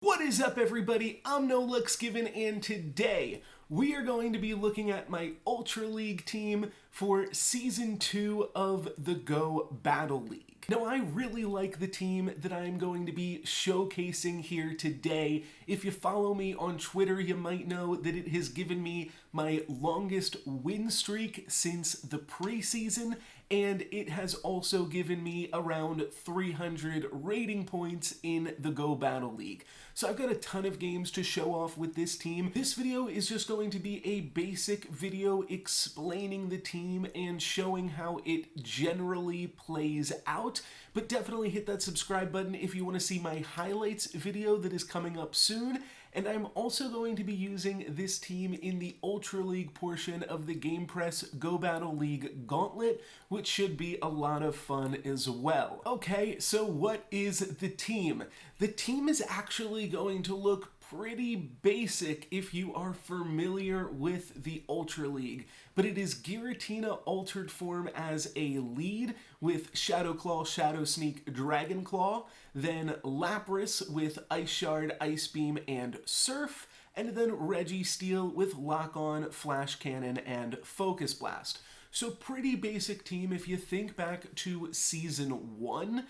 What is up, everybody? I'm NoLucksGiven, and today we are going to be looking at my Ultra League team for Season 2 of the GoBattleLeague. Now, I really like the team that I'm going to be showcasing here today. If you follow me on Twitter, you might know that it has given me my longest win streak since the preseason, and it has also given me around 300 rating points in the GoBattleLeague. So I've got a ton of games to show off with this team. This video is just going to be a basic video explaining the team and showing how it generally plays out. But definitely hit that subscribe button if you want to see my highlights video that is coming up soon. And I'm also going to be using this team in the Ultra League portion of the Game Press GoBattleLeague Gauntlet, which should be a lot of fun as well. Okay, so what is the team? The team is actually going to look pretty basic if you are familiar with the Ultra League, but it is Giratina altered form as a lead with Shadow Claw, Shadow Sneak, Dragon Claw, then Lapras with Ice Shard, Ice Beam, and Surf, and then Registeel with Lock On, Flash Cannon, and Focus Blast. So pretty basic team. If you think back to Season 1,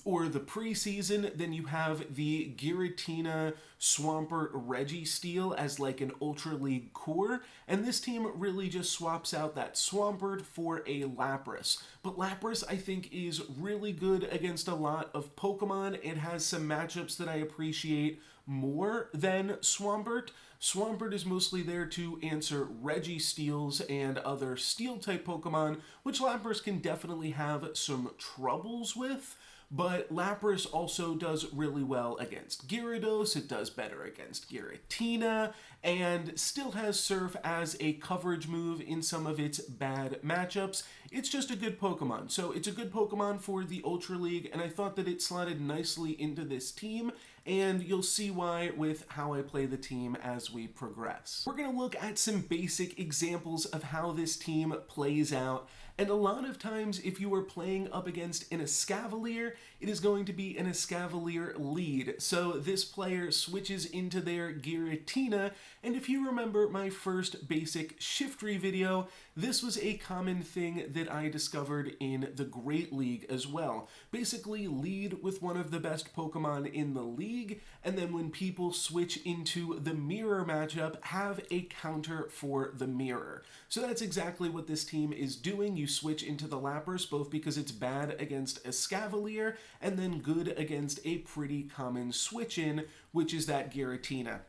or the preseason, then you have the Giratina Swampert Registeel as like an Ultra League core, and this team really just swaps out that Swampert for a Lapras. But Lapras, I think, is really good against a lot of Pokemon. It has some matchups that I appreciate more than Swampert. Swampert is mostly there to answer Registeels and other Steel-type Pokemon, which Lapras can definitely have some troubles with. But Lapras also does really well against Gyarados, it does better against Giratina, and still has Surf as a coverage move in some of its bad matchups. It's just a good Pokemon. So it's a good Pokemon for the Ultra League, and I thought that it slotted nicely into this team, and you'll see why with how I play the team as we progress. We're going to look at some basic examples of how this team plays out. And a lot of times, if you are playing up against an Escavalier, it is going to be an Escavalier lead. So this player switches into their Giratina, and if you remember my first basic Shiftry video, this was a common thing that I discovered in the Great League as well. Basically, lead with one of the best Pokemon in the league, and then when people switch into the mirror matchup, have a counter for the mirror. So that's exactly what this team is doing. You switch into the Lapras, both because it's bad against Escavalier, and then good against a pretty common switch-in, which is that Giratina.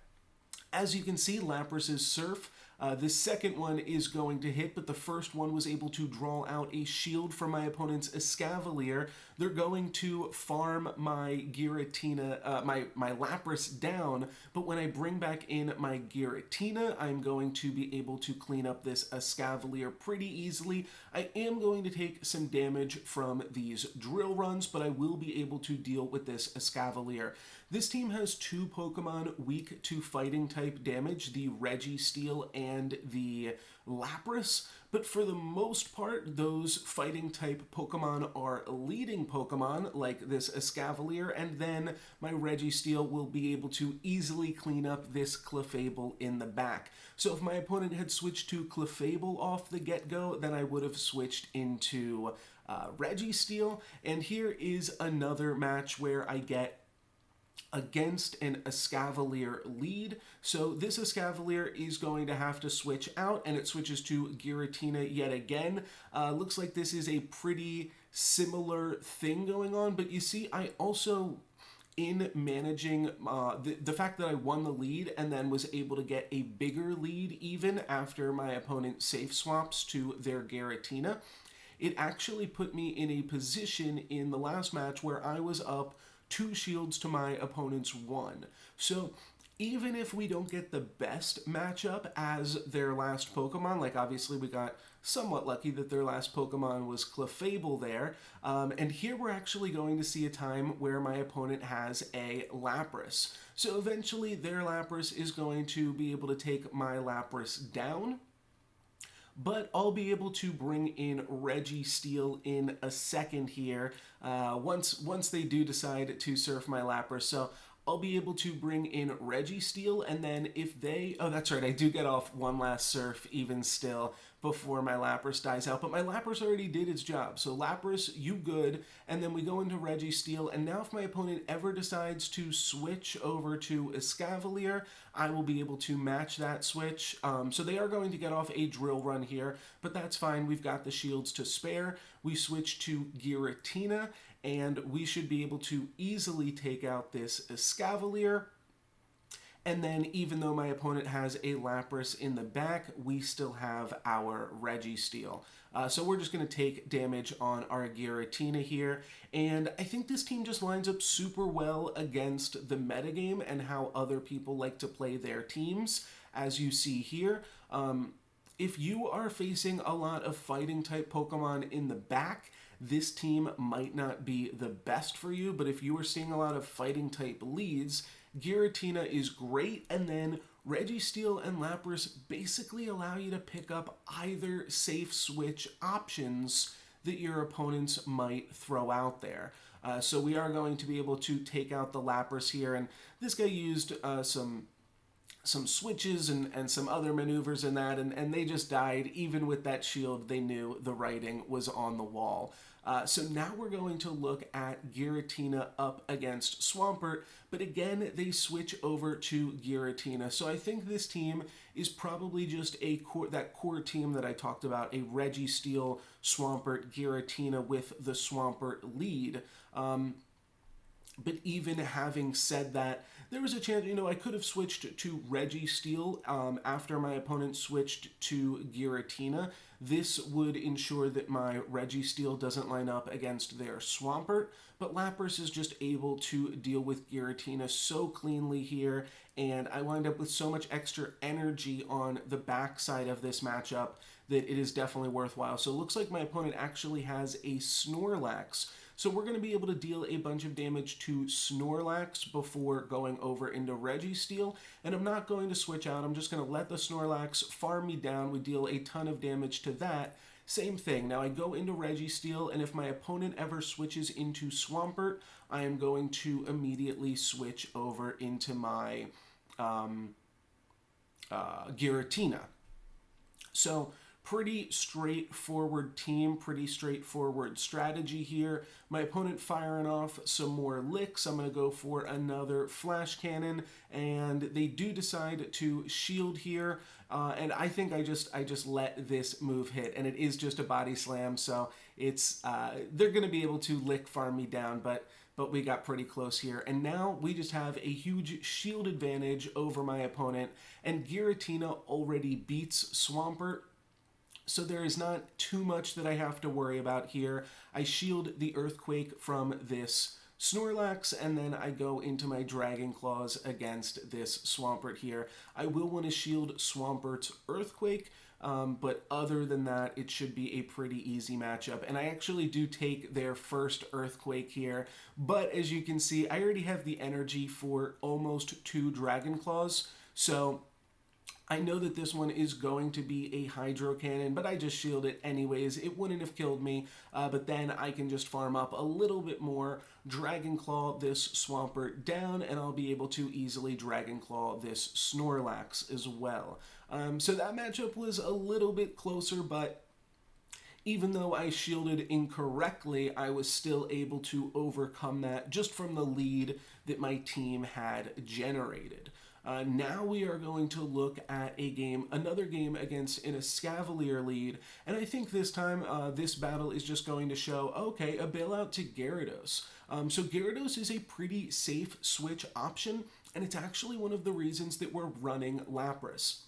As you can see, Lapras is Surf. The second one is going to hit, but the first one was able to draw out a shield from my opponent's Escavalier. They're going to farm my Giratina, my Lapras down, but when I bring back in my Giratina, I'm going to be able to clean up this Escavalier pretty easily. I am going to take some damage from these drill runs, but I will be able to deal with this Escavalier. This team has two Pokemon weak to fighting type damage, the Registeel and the Lapras, but for the most part, those fighting type Pokemon are leading Pokemon, like this Escavalier, and then my Registeel will be able to easily clean up this Clefable in the back. So if my opponent had switched to Clefable off the get-go, then I would have switched into Registeel, and here is another match where I get against an Escavalier lead. So this Escavalier is going to have to switch out, and it switches to Giratina yet again. Looks like this is a pretty similar thing going on, but you see, I also, in managing the fact that I won the lead and then was able to get a bigger lead even after my opponent safe swaps to their Giratina, it actually put me in a position in the last match where I was up 2 shields to my opponent's 1. So even if we don't get the best matchup as their last Pokemon, like obviously we got somewhat lucky that their last Pokemon was Clefable there, and here we're actually going to see a time where my opponent has a Lapras. So eventually their Lapras is going to be able to take my Lapras down, but I'll be able to bring in Registeel in a second here once they do decide to surf my Lapras. So I'll be able to bring in Registeel, and then if they... Oh, that's right, I do get off one last Surf even still before my Lapras dies out, but my Lapras already did its job. So Lapras, you good, and then we go into Registeel, and now if my opponent ever decides to switch over to Escavalier, I will be able to match that switch. So they are going to get off a drill run here, but that's fine. We've got the shields to spare. We switch to Giratina, and we should be able to easily take out this Escavalier. And then even though my opponent has a Lapras in the back, we still have our Registeel. So we're just going to take damage on our Giratina here. And I think this team just lines up super well against the metagame and how other people like to play their teams, as you see here. If you are facing a lot of fighting type Pokemon in the back, this team might not be the best for you, but if you are seeing a lot of fighting type leads, Giratina is great, and then Registeel and Lapras basically allow you to pick up either safe switch options that your opponents might throw out there. So we are going to be able to take out the Lapras here, and this guy used some switches and some other maneuvers in that, and they just died. Even with that shield, they knew the writing was on the wall. So now we're going to look at Giratina up against Swampert, but again, they switch over to Giratina. So I think this team is probably just that core team that I talked about, a Registeel, Swampert, Giratina with the Swampert lead. But even having said that, there was a chance, I could have switched to Registeel after my opponent switched to Giratina. This would ensure that my Registeel doesn't line up against their Swampert, but Lapras is just able to deal with Giratina so cleanly here, and I wind up with so much extra energy on the backside of this matchup that it is definitely worthwhile. So it looks like my opponent actually has a Snorlax. So we're going to be able to deal a bunch of damage to Snorlax before going over into Registeel. And I'm not going to switch out. I'm just going to let the Snorlax farm me down. We deal a ton of damage to that. Same thing. Now I go into Registeel, and if my opponent ever switches into Swampert, I am going to immediately switch over into my Giratina. So pretty straightforward team, pretty straightforward strategy here. My opponent firing off some more licks. I'm going to go for another Flash Cannon, and they do decide to shield here. And I think I just let this move hit, and it is just a body slam, so it's they're going to be able to lick farm me down, but we got pretty close here. And now we just have a huge shield advantage over my opponent, and Giratina already beats Swampert. So there is not too much that I have to worry about here. I shield the Earthquake from this Snorlax, and then I go into my Dragon Claws against this Swampert here. I will want to shield Swampert's Earthquake, but other than that, it should be a pretty easy matchup. And I actually do take their first Earthquake here, but as you can see, I already have the energy for almost 2 Dragon Claws, so I know that this one is going to be a Hydro Cannon, but I just shield it anyways. It wouldn't have killed me, but then I can just farm up a little bit more, Dragon Claw this Swampert down, and I'll be able to easily Dragon Claw this Snorlax as well. So that matchup was a little bit closer, but even though I shielded incorrectly, I was still able to overcome that just from the lead that my team had generated. Now we are going to look at another game against an Escavalier lead, and I think this time this battle is just going to show, okay, a bailout to Gyarados. So Gyarados is a pretty safe switch option, and it's actually one of the reasons that we're running Lapras.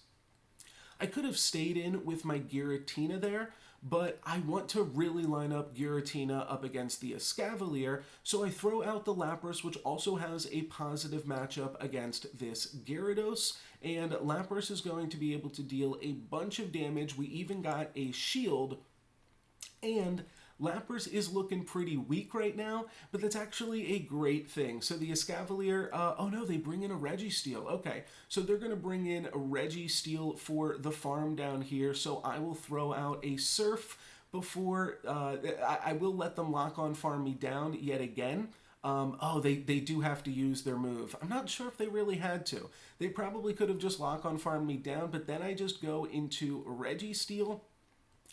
I could have stayed in with my Giratina there, but I want to really line up Giratina up against the Escavalier, so I throw out the Lapras, which also has a positive matchup against this Gyarados, and Lapras is going to be able to deal a bunch of damage. We even got a shield, and Lapras is looking pretty weak right now, but that's actually a great thing. So the Escavalier, oh no, they bring in a Registeel. Okay, so they're going to bring in a Registeel for the farm down here, so I will throw out a Surf before, I will let them lock on farm me down yet again. Oh, they do have to use their move. I'm not sure if they really had to. They probably could have just lock-on farmed me down, but then I just go into Registeel,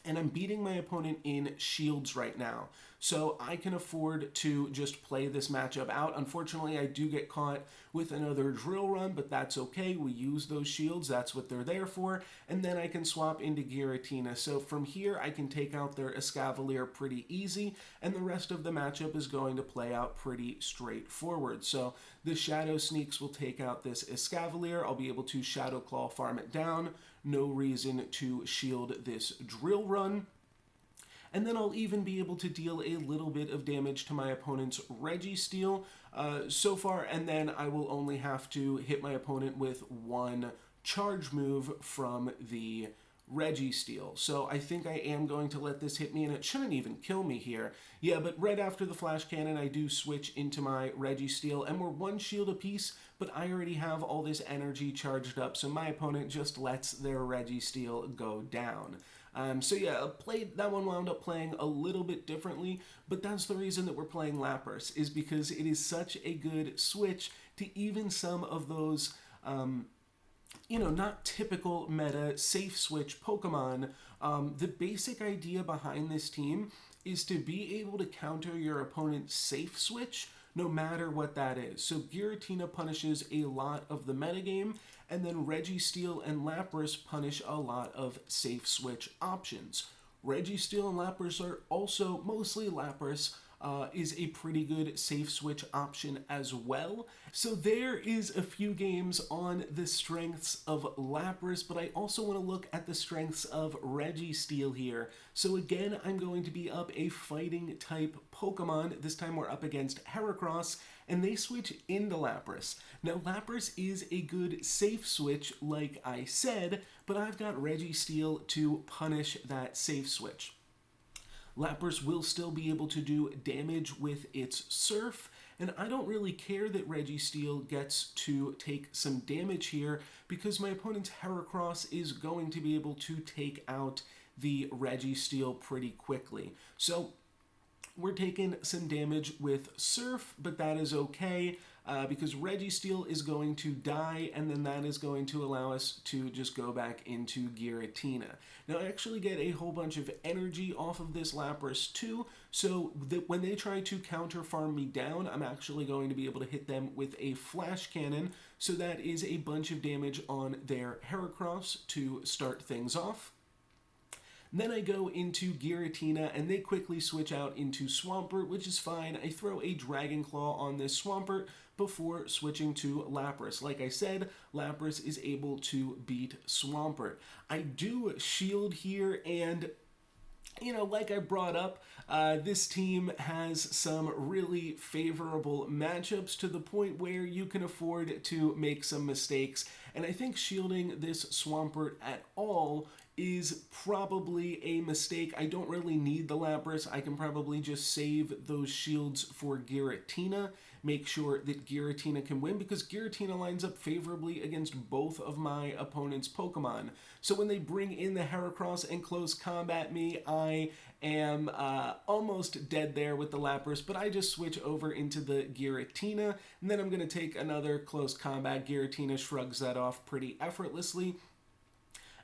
and I'm beating my opponent in shields right now. So I can afford to just play this matchup out. Unfortunately, I do get caught with another drill run, but that's okay. We use those shields. That's what they're there for. And then I can swap into Giratina. So from here, I can take out their Escavalier pretty easy, and the rest of the matchup is going to play out pretty straightforward. So the Shadow Sneaks will take out this Escavalier. I'll be able to Shadow Claw farm it down. No reason to shield this drill run. And then I'll even be able to deal a little bit of damage to my opponent's Registeel so far, and then I will only have to hit my opponent with one charge move from the Registeel. So I think I am going to let this hit me, and it shouldn't even kill me here. Yeah, but right after the Flash Cannon, I do switch into my Registeel, and we're one shield apiece, but I already have all this energy charged up, so my opponent just lets their Registeel go down. So yeah, that one wound up playing a little bit differently, but that's the reason that we're playing Lapras, is because it is such a good switch to even some of those, not typical meta safe switch Pokemon. The basic idea behind this team is to be able to counter your opponent's safe switch, no matter what that is. So Giratina punishes a lot of the metagame, and then Registeel and Lapras punish a lot of safe switch options. Registeel and Lapras are also, mostly Lapras, is a pretty good safe switch option as well. So there is a few games on the strengths of Lapras, but I also want to look at the strengths of Registeel here. So again, I'm going to be up a fighting type Pokemon. This time we're up against Heracross, and they switch into Lapras. Now Lapras is a good safe switch, like I said, but I've got Registeel to punish that safe switch. Lapras will still be able to do damage with its Surf, and I don't really care that Registeel gets to take some damage here because my opponent's Heracross is going to be able to take out the Registeel pretty quickly. So we're taking some damage with Surf, but that is okay because Registeel is going to die, and then that is going to allow us to just go back into Giratina. Now, I actually get a whole bunch of energy off of this Lapras too, so that when they try to counter farm me down, I'm actually going to be able to hit them with a Flash Cannon, so that is a bunch of damage on their Heracross to start things off. Then I go into Giratina, and they quickly switch out into Swampert, which is fine. I throw a Dragon Claw on this Swampert before switching to Lapras. Like I said, Lapras is able to beat Swampert. I do shield here, and like I brought up, this team has some really favorable matchups to the point where you can afford to make some mistakes. And I think shielding this Swampert at all is probably a mistake. I don't really need the Lapras. I can probably just save those shields for Giratina, make sure that Giratina can win, because Giratina lines up favorably against both of my opponent's Pokemon. So when they bring in the Heracross and close combat me, I am almost dead there with the Lapras, but I just switch over into the Giratina, and then I'm going to take another close combat. Giratina shrugs that off pretty effortlessly.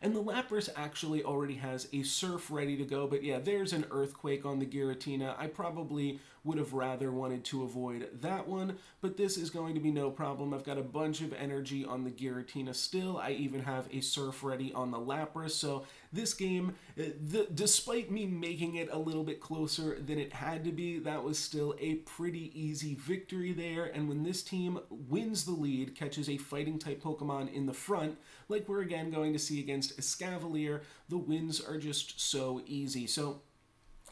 And the Lapras actually already has a Surf ready to go, but yeah, there's an Earthquake on the Giratina. I probably would have rather wanted to avoid that one, but this is going to be no problem. I've got a bunch of energy on the Giratina still. I even have a Surf ready on the Lapras, so this game, despite me making it a little bit closer than it had to be, that was still a pretty easy victory there. And when this team wins the lead, catches a fighting type Pokemon in the front, like we're again going to see against Escavalier, the wins are just so easy. So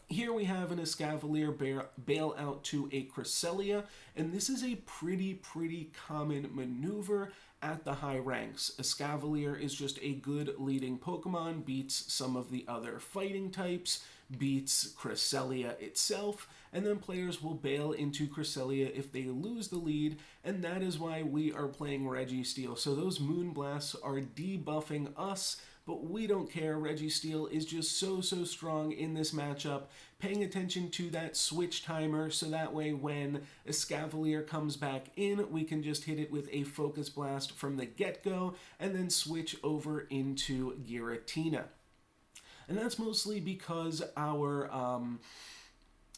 here we have an Escavalier bail out to a Cresselia, and this is a pretty common maneuver at the high ranks. Escavalier is just a good leading Pokemon, beats some of the other fighting types, beats Cresselia itself, and then players will bail into Cresselia if they lose the lead, and that is why we are playing Registeel. So those Moonblasts are debuffing us, but we don't care. Registeel is just so strong in this matchup. Paying attention to that switch timer, so that way when Escavalier comes back in, we can just hit it with a Focus Blast from the get-go, and then switch over into Giratina. And that's mostly because our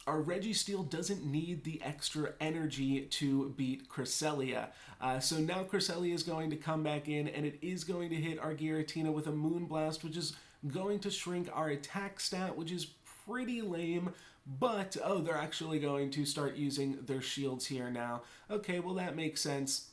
Registeel doesn't need the extra energy to beat Cresselia. So now Cresselia is going to come back in, and it is going to hit our Giratina with a Moonblast, which is going to shrink our attack stat, which is pretty lame. But, oh, they're actually going to start using their shields here now. Okay, well, that makes sense.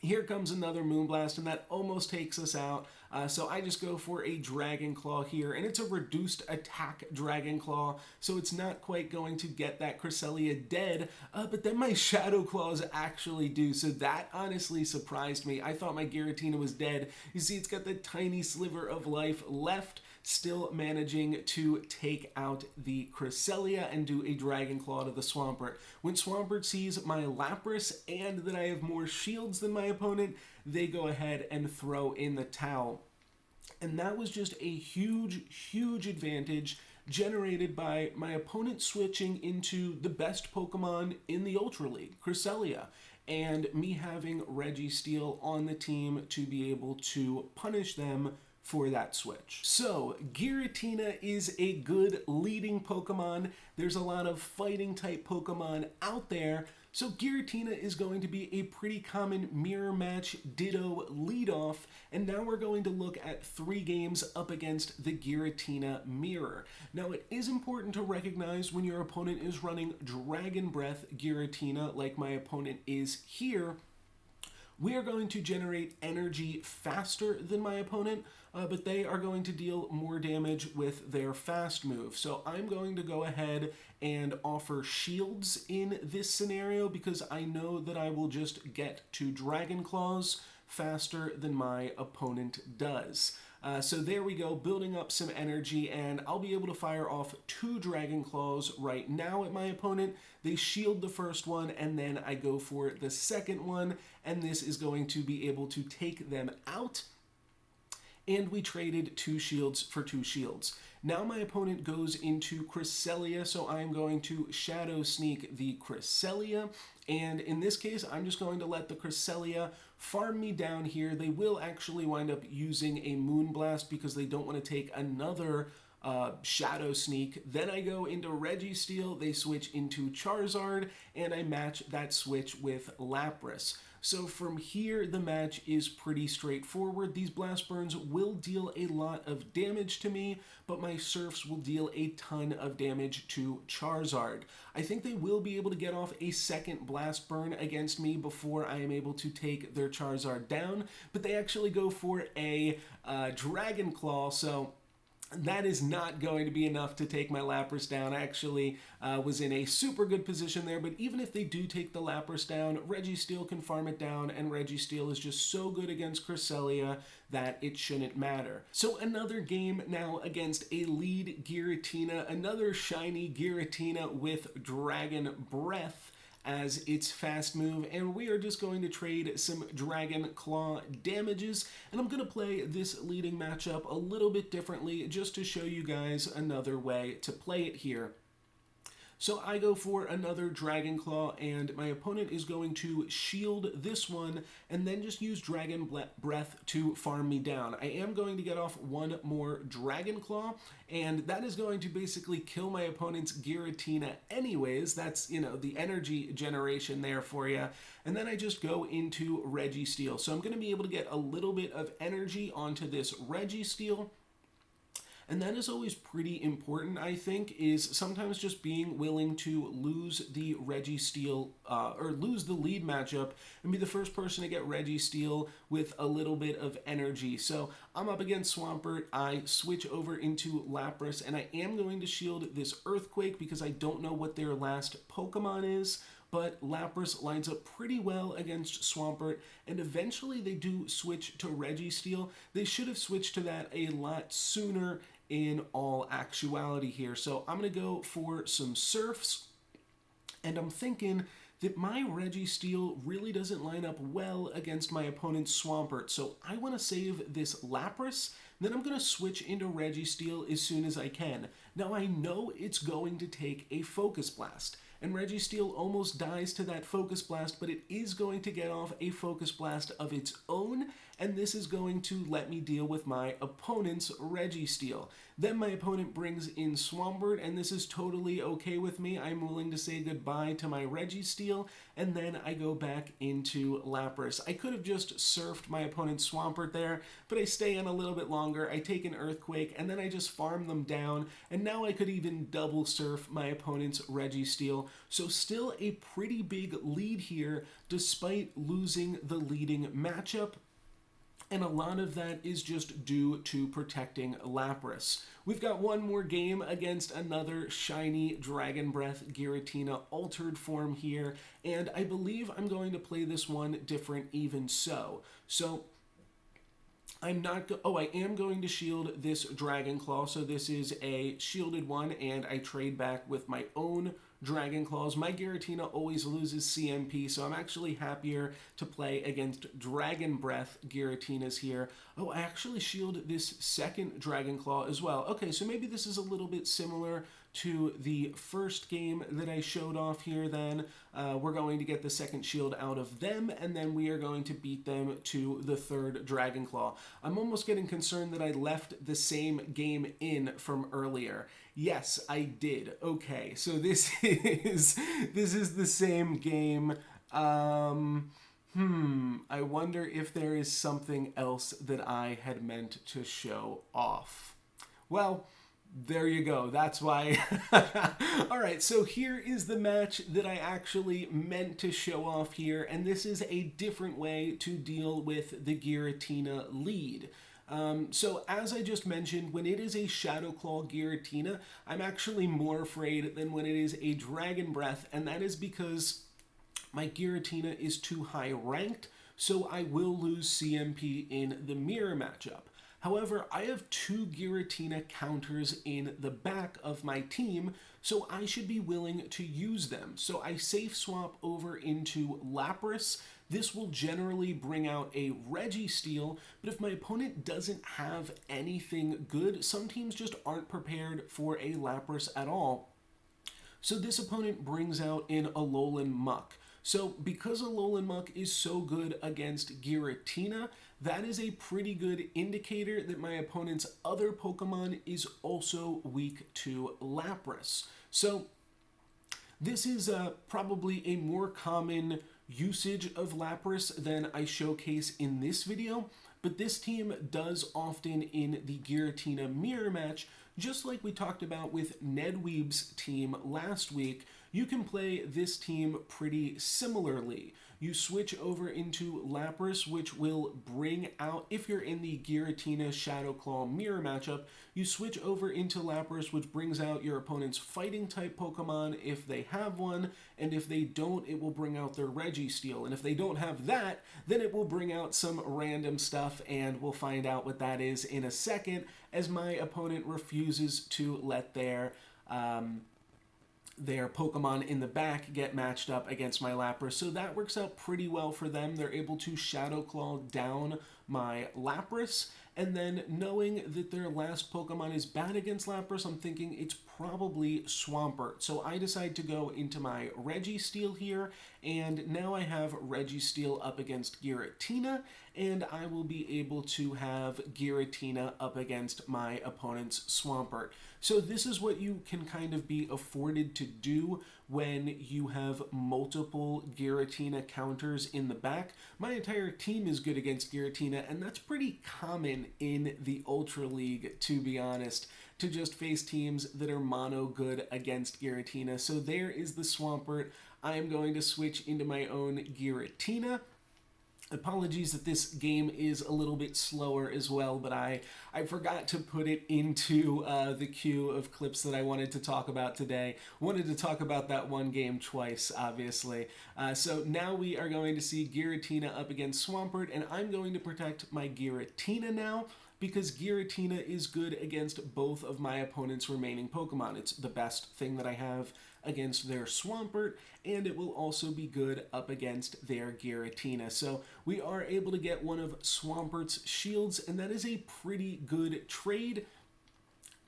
Here comes another Moonblast, and that almost takes us out. So I just go for a Dragon Claw here, and it's a reduced attack Dragon Claw, so it's not quite going to get that Cresselia dead, but then my Shadow Claws actually do, so that honestly surprised me. I thought my Giratina was dead. You see, it's got the tiny sliver of life left, still managing to take out the Cresselia and do a Dragon Claw to the Swampert. When Swampert sees my Lapras and that I have more shields than my opponent, they go ahead and throw in the towel. And that was just a huge advantage generated by my opponent switching into the best Pokemon in the Ultra League, Cresselia, and me having Registeel on the team to be able to punish them for that switch. So, Giratina is a good leading Pokemon. There's a lot of fighting type Pokemon out there, so Giratina is going to be a pretty common mirror match Ditto leadoff, and now we're going to look at 3 games up against the Giratina mirror. Now, it is important to recognize when your opponent is running Dragon Breath Giratina, like my opponent is here, we are going to generate energy faster than my opponent, but they are going to deal more damage with their fast move. So I'm going to go ahead and offer shields in this scenario because I know that I will just get to Dragon Claws faster than my opponent does. So there we go, building up some energy, and I'll be able to fire off 2 Dragon Claws right now at my opponent. They shield the first one, and then I go for the second one, and this is going to be able to take them out. And we traded 2 shields for 2 shields. Now my opponent goes into Cresselia, so I'm going to Shadow Sneak the Cresselia, and in this case, I'm just going to let the Cresselia farm me down here. They will actually wind up using a Moonblast because they don't want to take another Shadow Sneak. Then I go into Registeel, they switch into Charizard, and I match that switch with Lapras. So from here, the match is pretty straightforward. These Blast Burns will deal a lot of damage to me, but my Surfs will deal a ton of damage to Charizard. I think they will be able to get off a second Blast Burn against me before I am able to take their Charizard down, but they actually go for a Dragon Claw, so that is not going to be enough to take my Lapras down. I actually was in a super good position there, but even if they do take the Lapras down, Registeel can farm it down, and Registeel is just so good against Cresselia that it shouldn't matter. So another game now against a lead Giratina, another shiny Giratina with Dragon Breath as its fast move, and we are just going to trade some Dragon Claw damages, and I'm going to play this leading matchup a little bit differently just to show you guys another way to play it here. So I go for another Dragon Claw, and my opponent is going to shield this one and then just use Dragon Breath to farm me down. I am going to get off 1 more Dragon Claw, and that is going to basically kill my opponent's Giratina anyways. That's, you know, the energy generation there for you. And then I just go into Registeel. So I'm going to be able to get a little bit of energy onto this Registeel. And that is always pretty important, I think, is sometimes just being willing to lose the Registeel, or lose the lead matchup and be the first person to get Registeel with a little bit of energy. So I'm up against Swampert, I switch over into Lapras, and I am going to shield this Earthquake because I don't know what their last Pokemon is, but Lapras lines up pretty well against Swampert, and eventually they do switch to Registeel. They should have switched to that a lot sooner in all actuality here. So I'm going to go for some Surfs, and I'm thinking that my Registeel really doesn't line up well against my opponent's Swampert. So I want to save this Lapras, then I'm going to switch into Registeel as soon as I can. Now I know it's going to take a Focus Blast, and Registeel almost dies to that Focus Blast, but it is going to get off a Focus Blast of its own, and this is going to let me deal with my opponent's Registeel. Then my opponent brings in Swampert, and this is totally okay with me. I'm willing to say goodbye to my Registeel, and then I go back into Lapras. I could have just surfed my opponent's Swampert there, but I stay in a little bit longer. I take an Earthquake, and then I just farm them down, and now I could even double surf my opponent's Registeel. So still a pretty big lead here, despite losing the leading matchup. And a lot of that is just due to protecting Lapras. We've got one more game against another shiny Dragon Breath Giratina altered form here, and I believe I'm going to play this one different even so. So I am going to shield this Dragon Claw, so this is a shielded one, and I trade back with my own Dragon Claws. My Giratina always loses CMP, so I'm actually happier to play against Dragon Breath Giratinas here. Oh, I actually shield this second Dragon Claw as well. Okay, so maybe this is a little bit similar to the first game that I showed off here then. We're going to get the second shield out of them, and then we are going to beat them to the third Dragon Claw. I'm almost getting concerned that I left the same game in from earlier. Yes, I did. Okay, so this is the same game. I wonder if there is something else that I had meant to show off. Well, there you go. That's why. All right, so here is the match that I actually meant to show off here, and this is a different way to deal with the Giratina lead. So as I just mentioned, when it is a Shadow Claw Giratina, I'm actually more afraid than when it is a Dragon Breath, and that is because my Giratina is too high ranked, so I will lose CMP in the mirror matchup. However, I have two Giratina counters in the back of my team, so I should be willing to use them. So I safe swap over into Lapras. This will generally bring out a Registeel, but if my opponent doesn't have anything good, some teams just aren't prepared for a Lapras at all. So this opponent brings out an Alolan Muck. So because Alolan Muck is so good against Giratina, that is a pretty good indicator that my opponent's other Pokemon is also weak to Lapras. So this is probably a more common usage of Lapras than I showcase in this video, but this team does often in the Giratina mirror match, just like we talked about with Nedweeb's team last week. You can play this team pretty similarly. You switch over into Lapras, which will bring out, if you're in the Giratina Shadow Claw mirror matchup, you switch over into Lapras, which brings out your opponent's fighting type Pokemon if they have one, and if they don't, it will bring out their Registeel. And if they don't have that, then it will bring out some random stuff, and we'll find out what that is in a second, as my opponent refuses to let their Pokemon in the back get matched up against my Lapras. So that works out pretty well for them. They're able to Shadow Claw down my Lapras, and then knowing that their last Pokemon is bad against Lapras, I'm thinking it's probably Swampert. So I decide to go into my Registeel here, and now I have Registeel up against Giratina, and I will be able to have Giratina up against my opponent's Swampert. So this is what you can kind of be afforded to do when you have multiple Giratina counters in the back. My entire team is good against Giratina, and that's pretty common in the Ultra League, to be honest, to just face teams that are mono good against Giratina. So there is the Swampert. I am going to switch into my own Giratina. Apologies that this game is a little bit slower as well, but I forgot to put it into the queue of clips that I wanted to talk about today. Wanted to talk about that one game twice, obviously. So now we are going to see Giratina up against Swampert, and I'm going to protect my Giratina now. because Giratina is good against both of my opponent's remaining Pokemon. It's the best thing that I have against their Swampert, and it will also be good up against their Giratina. So we are able to get one of Swampert's shields, and that is a pretty good trade.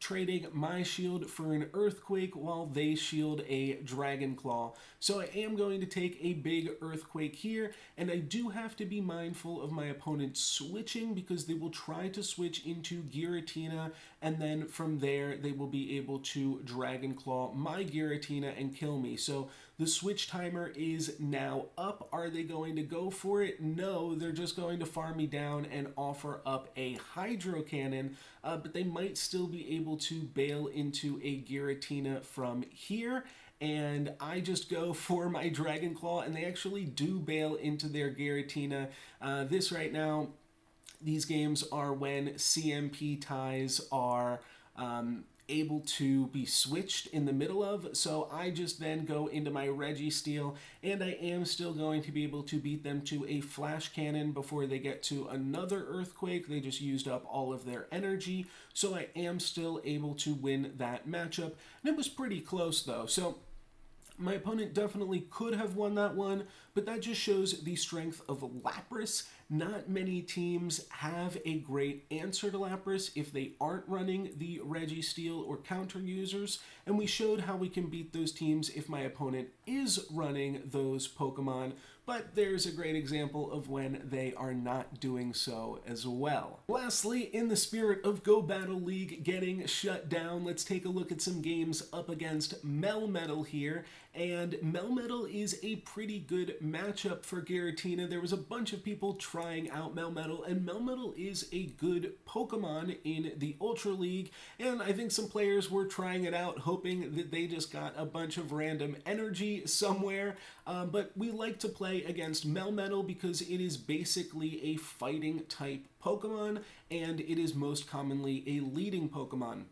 Trading my shield for an Earthquake while they shield a Dragon Claw. So I am going to take a big Earthquake here, and I do have to be mindful of my opponent switching because they will try to switch into Giratina, and then from there they will be able to Dragon Claw my Giratina and kill me. So the switch timer is now up. Are they going to go for it? No, they're just going to farm me down and offer up a Hydro Cannon, but they might still be able to bail into a Giratina from here. And I just go for my Dragon Claw, and they actually do bail into their Giratina. This right now, these games are when CMP ties are able to be switched in the middle of, so I just then go into my Registeel, and I am still going to be able to beat them to a Flash Cannon before they get to another Earthquake. They just used up all of their energy, so I am still able to win that matchup, and it was pretty close though. So my opponent definitely could have won that one, but that just shows the strength of Lapras. Not many teams have a great answer to Lapras if they aren't running the Registeel or counter users, and we showed how we can beat those teams if my opponent is running those Pokemon, but there's a great example of when they are not doing so as well. Lastly, in the spirit of GoBattleLeague getting shut down, let's take a look at some games up against Melmetal here, and Melmetal is a pretty good matchup for Giratina. There was a bunch of people trying out Melmetal, and Melmetal is a good Pokemon in the Ultra League, and I think some players were trying it out hoping that they just got a bunch of random energy somewhere, but we like to play against Melmetal because it is basically a fighting type Pokemon, and it is most commonly a leading Pokemon.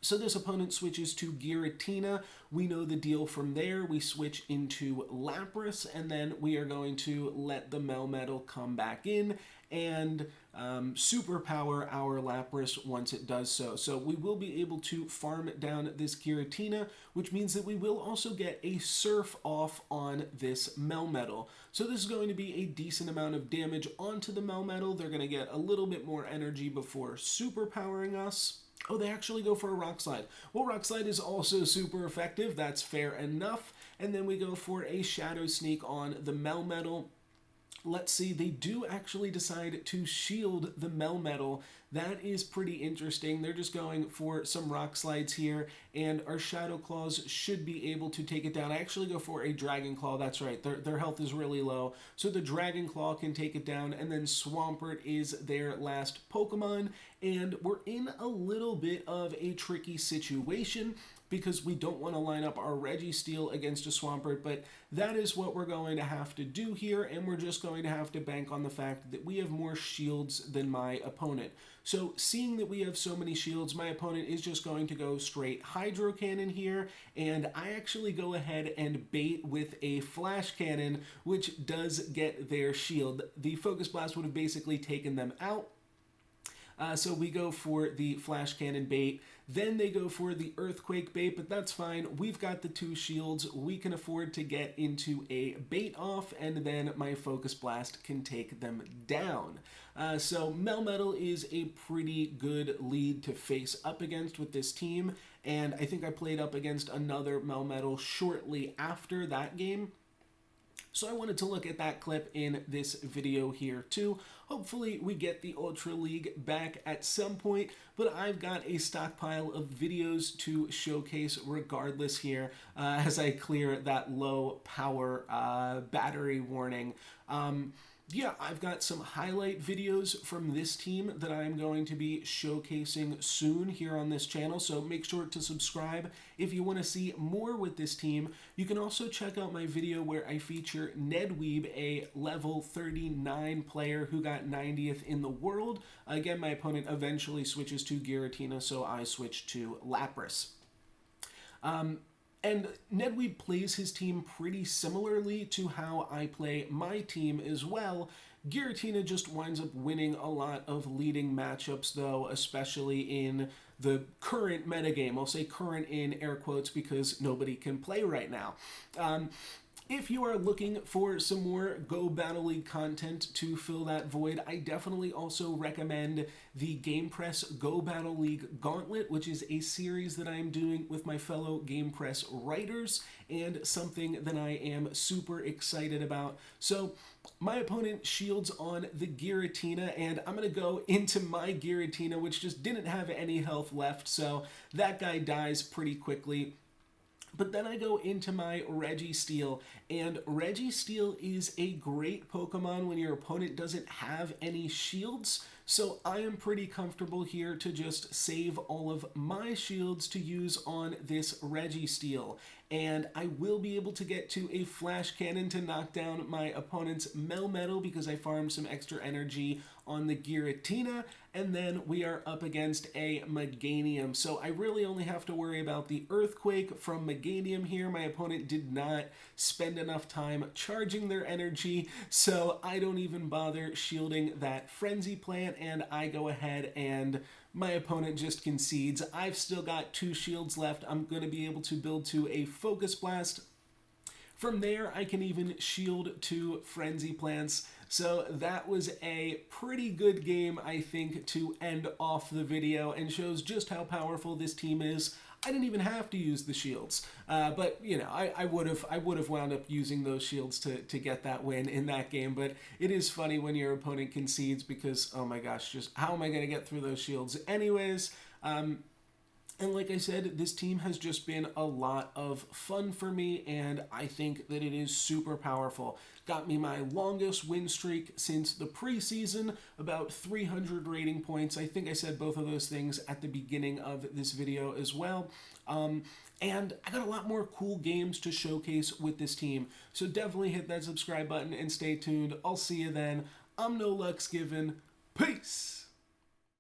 So this opponent switches to Giratina. We know the deal from there. We switch into Lapras, and then we are going to let the Melmetal come back in and superpower our Lapras once it does so. So we will be able to farm down this Giratina, which means that we will also get a Surf off on this Melmetal. So this is going to be a decent amount of damage onto the Melmetal. They're going to get a little bit more energy before superpowering us. Oh, they actually go for a Rock Slide. Well, Rock Slide is also super effective. That's fair enough. And then we go for a Shadow Sneak on the Melmetal. Let's see, they do actually decide to shield the Melmetal. That is pretty interesting. They're just going for some Rock Slides here, and our Shadow Claws should be able to take it down. I actually go for a Dragon Claw, that's right. Their health is really low, so the Dragon Claw can take it down, and then Swampert is their last Pokemon, and we're in a little bit of a tricky situation because we don't want to line up our Registeel against a Swampert, but that is what we're going to have to do here, and we're just going to have to bank on the fact that we have more shields than my opponent. So seeing that we have so many shields, my opponent is just going to go straight Hydro Cannon here, and I actually go ahead and bait with a Flash Cannon, which does get their shield. The Focus Blast would have basically taken them out. So we go for the Flash Cannon bait, then they go for the Earthquake bait, but that's fine. We've got the two shields. We can afford to get into a bait off, and then my Focus Blast can take them down. So Melmetal is a pretty good lead to face up against with this team, and I think I played up against another Melmetal shortly after that game. So I wanted to look at that clip in this video here too. Hopefully we get the Ultra League back at some point, but I've got a stockpile of videos to showcase regardless here as I clear that low power battery warning. Yeah, I've got some highlight videos from this team that I'm going to be showcasing soon here on this channel, so make sure to subscribe if you want to see more with this team. You can also check out my video where I feature Nedweeb, a level 39 player who got 90th in the world. Again, my opponent eventually switches to Giratina, so I switch to Lapras. And Nedweeb plays his team pretty similarly to how I play my team as well, Giratina just winds up winning a lot of leading matchups, though, especially in the current metagame. I'll say current in air quotes because nobody can play right now. If you are looking for some more Go Battle League content to fill that void, I definitely also recommend the Game Press Go Battle League Gauntlet, which is a series that I am doing with my fellow Game Press writers and something that I am super excited about. So my opponent shields on the Giratina, and I'm going to go into my Giratina, which just didn't have any health left, so that guy dies pretty quickly. But then I go into my Registeel, and Registeel is a great Pokemon when your opponent doesn't have any shields, so I am pretty comfortable here to just save all of my shields to use on this Registeel. And I will be able to get to a Flash Cannon to knock down my opponent's Melmetal because I farmed some extra energy on the Giratina, and then we are up against a Meganium. So I really only have to worry about the Earthquake from Meganium here. My opponent did not spend enough time charging their energy, so I don't even bother shielding that Frenzy Plant, and I go ahead and my opponent just concedes. I've still got 2 shields left. I'm going to be able to build to a Focus Blast. From there, I can even shield 2 Frenzy Plants. So that was a pretty good game, I think, to end off the video and shows just how powerful this team is. I didn't even have to use the shields, but you know, I would have wound up using those shields to get that win in that game. But it is funny when your opponent concedes because, oh my gosh, just how am I going to get through those shields? Anyways, and like I said, this team has just been a lot of fun for me, and I think that it is super powerful. Got me my longest win streak since the preseason, about 300 rating points. I think I said both of those things at the beginning of this video as well. And I got a lot more cool games to showcase with this team, so definitely hit that subscribe button and stay tuned. I'll see you then. I'm NoLucksGiven. Peace!